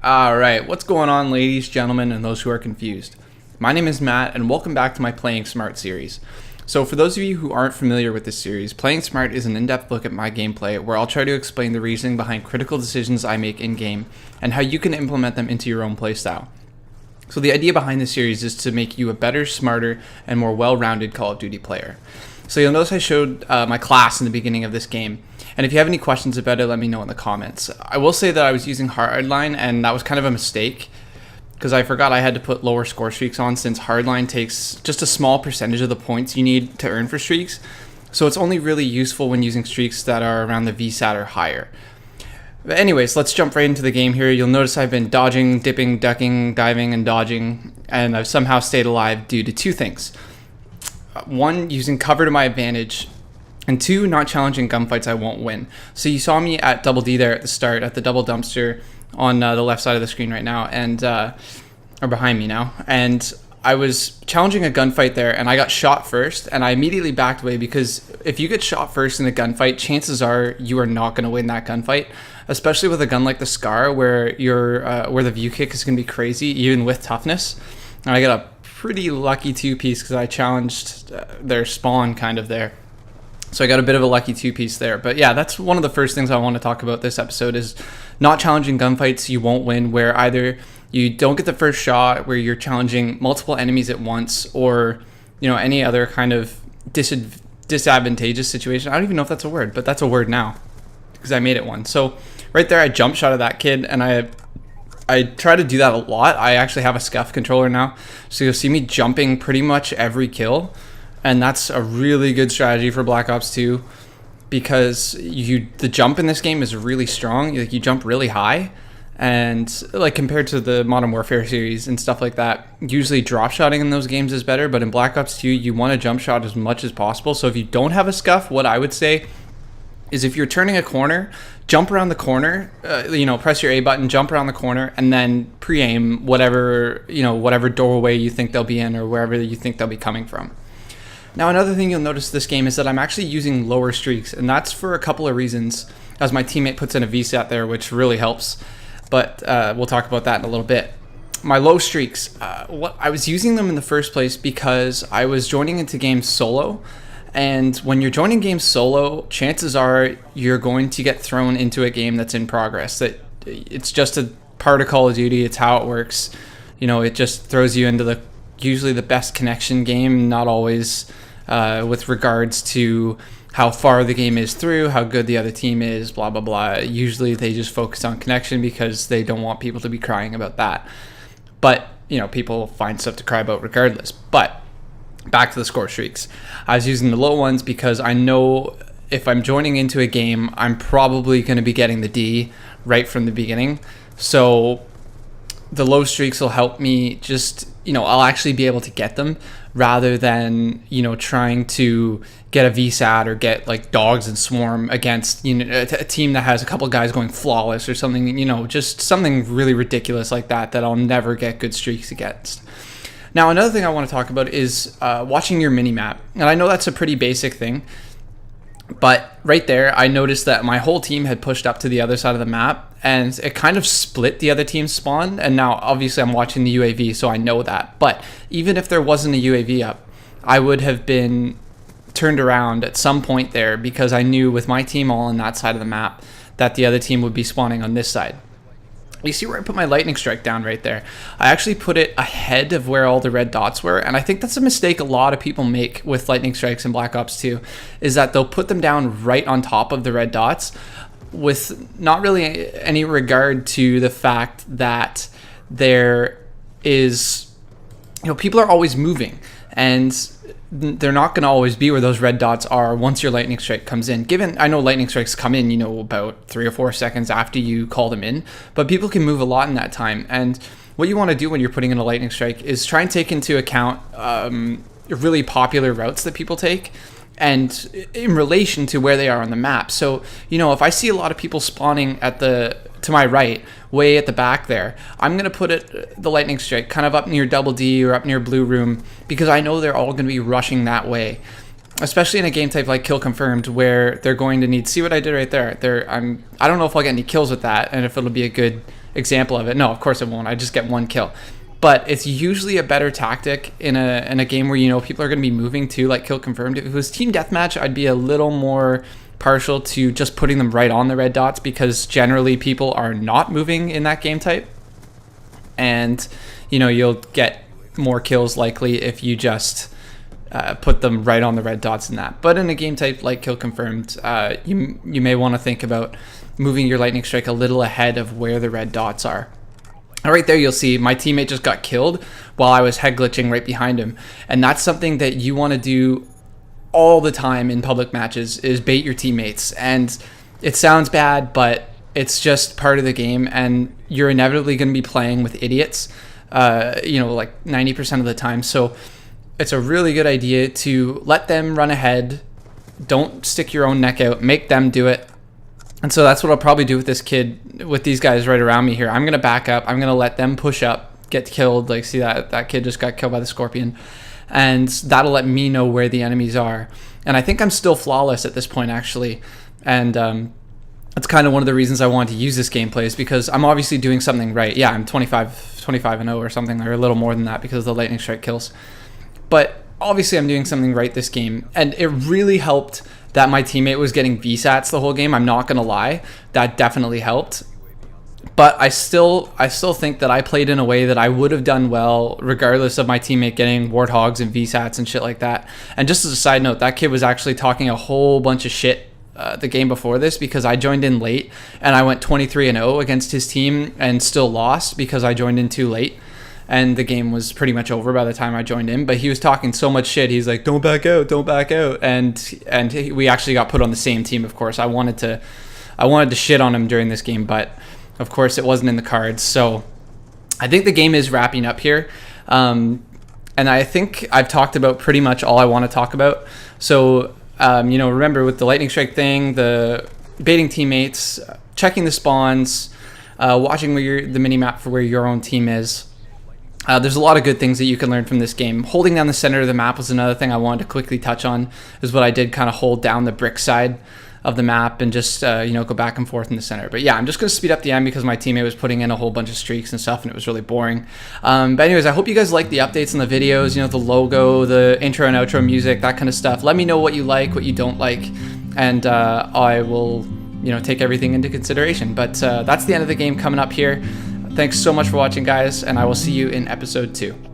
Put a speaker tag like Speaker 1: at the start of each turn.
Speaker 1: All right, what's going on, ladies, gentlemen, and those who are confused? My name is Matt, and welcome back to my Playing Smart series. So for those of you who aren't familiar with this series, Playing Smart is an in-depth look at my gameplay where I'll try to explain the reasoning behind critical decisions I make in-game and how you can implement them into your own playstyle. So the idea behind this series is to make you a better, smarter, and more well-rounded Call of Duty player. So you'll notice I showed my class in the beginning of this game, and if you have any questions about it, let me know in the comments. I will say that I was using Hardline, and that was kind of a mistake, because I forgot I had to put lower score streaks on since Hardline takes just a small percentage of the points you need to earn for streaks, so it's only really useful when using streaks that are around the VSAT or higher. But anyways, let's jump right into the game here. You'll notice I've been dodging, dipping, ducking, diving, and dodging, and I've somehow stayed alive due to two things. One, using cover to my advantage, and two, not challenging gunfights I won't win. So you saw me at Double D there at the start, at the double dumpster on the left side of the screen right now, and or behind me now, and I was challenging a gunfight there, and I got shot first, and I immediately backed away because if you get shot first in a gunfight, chances are you are not going to win that gunfight, especially with a gun like the Scar, where where the view kick is going to be crazy, even with toughness. And I got a pretty lucky two-piece because I challenged their spawn kind of there. So I got a bit of a lucky two-piece there. But yeah, that's one of the first things I want to talk about this episode is not challenging gunfights you won't win, where either you don't get the first shot, where you're challenging multiple enemies at once, or any other kind of disadvantageous situation. I don't even know if that's a word, but that's a word now because I made it one. So right there, I jump shot at that kid, and I try to do that a lot. I actually have a scuff controller now, so you'll see me jumping pretty much every kill, and that's a really good strategy for Black Ops 2 because the jump in this game is really strong. You jump really high, and like compared to the Modern Warfare series and stuff like that, usually drop shotting in those games is better, but in Black Ops 2 you want to jump shot as much as possible. So if you don't have a scuff, what I would say is if you're turning a corner, jump around the corner, press your A button, jump around the corner, and then pre-aim whatever doorway you think they'll be in or wherever you think they'll be coming from. Now, another thing you'll notice this game is that I'm actually using lower streaks, and that's for a couple of reasons, as my teammate puts in a VSAT there, which really helps, but we'll talk about that in a little bit. My low streaks, I was using them in the first place because I was joining into games solo, and when you're joining games solo, chances are you're going to get thrown into a game that's in progress. That it's just a part of Call of Duty. It's how it works. It just throws you into usually the best connection game, not always with regards to how far the game is through, how good the other team is, blah, blah, blah. Usually they just focus on connection because they don't want people to be crying about that. But, people find stuff to cry about regardless. But back to the score streaks. I was using the low ones because I know if I'm joining into a game, I'm probably going to be getting the D right from the beginning. So the low streaks will help me just, I'll actually be able to get them rather than, trying to get a VSAT or get like dogs and swarm against, a team that has a couple guys going flawless or something, just something really ridiculous like that I'll never get good streaks against. Now, another thing I want to talk about is watching your mini-map. And I know that's a pretty basic thing, but right there, I noticed that my whole team had pushed up to the other side of the map, and it kind of split the other team's spawn. And now, obviously, I'm watching the UAV, so I know that. But even if there wasn't a UAV up, I would have been turned around at some point there because I knew with my team all on that side of the map that the other team would be spawning on this side. You see where I put my lightning strike down right there? I actually put it ahead of where all the red dots were, and I think that's a mistake a lot of people make with lightning strikes in Black Ops 2, is that they'll put them down right on top of the red dots with not really any regard to the fact that there is, people are always moving, and they're not going to always be where those red dots are once your lightning strike comes in. I know lightning strikes come in, about 3 or 4 seconds after you call them in, but people can move a lot in that time. And what you want to do when you're putting in a lightning strike is try and take into account really popular routes that people take and in relation to where they are on the map. So, if I see a lot of people spawning to my right, way at the back there, I'm going to put the lightning strike kind of up near Double D or up near Blue Room because I know they're all going to be rushing that way. especially in a game type like Kill Confirmed, where they're going to need, see what I did right there? I don't know if I'll get any kills with that, and if it'll be a good example of it. No, of course it won't. I just get one kill. But it's usually a better tactic in a game where, you know, people are going to be moving too, like kill confirmed. If it was team deathmatch, I'd be a little more partial to just putting them right on the red dots, because generally people are not moving in that game type. And, you know, you'll get more kills likely if you just put them right on the red dots in that. But in a game type like kill confirmed, you may want to think about moving your lightning strike a little ahead of where the red dots are. Right there, you'll see my teammate just got killed while I was head glitching right behind him. And that's something that you want to do all the time in public matches, is bait your teammates. And it sounds bad, but it's just part of the game, and you're inevitably going to be playing with idiots, you know, like 90% of the time. So it's a really good idea to let them run ahead. Don't stick your own neck out. Make them do it. And so that's what I'll probably do with this kid, with these guys right around me here. I'm going to back up. I'm going to let them push up, get killed. Like, see that kid just got killed by the scorpion. And that'll let me know where the enemies are. And I think I'm still flawless at this point, actually. And that's kind of one of the reasons I wanted to use this gameplay, is because I'm obviously doing something right. Yeah, I'm 25-0 or something, or a little more than that, because of the lightning strike kills. But obviously I'm doing something right this game. And it really helped that my teammate was getting VSATs the whole game. I'm not going to lie. That definitely helped. But I still think that I played in a way that I would have done well regardless of my teammate getting warthogs and VSATs and shit like that. And just as a side note, that kid was actually talking a whole bunch of shit the game before this, because I joined in late and I went 23-0 against his team and still lost because I joined in too late. And the game was pretty much over by the time I joined in. But he was talking so much shit. He's like, don't back out, don't back out. And we actually got put on the same team, of course. I wanted to shit on him during this game, but of course it wasn't in the cards. So I think the game is wrapping up here. And I think I've talked about pretty much all I want to talk about. So, you know, remember with the lightning strike thing, the baiting teammates, checking the spawns, watching where the mini-map for where your own team is. There's a lot of good things that you can learn from this game. Holding down the center of the map was another thing I wanted to quickly touch on, is what I did, kind of hold down the brick side of the map and just, you know, go back and forth in the center. But yeah, I'm just going to speed up the end because my teammate was putting in a whole bunch of streaks and stuff, and it was really boring. But anyways, I hope you guys like the updates and the videos, you know, the logo, the intro and outro music, that kind of stuff. Let me know what you like, what you don't like, and I will, you know, take everything into consideration. But that's the end of the game coming up here. Thanks so much for watching, guys, and I will see you in episode 2.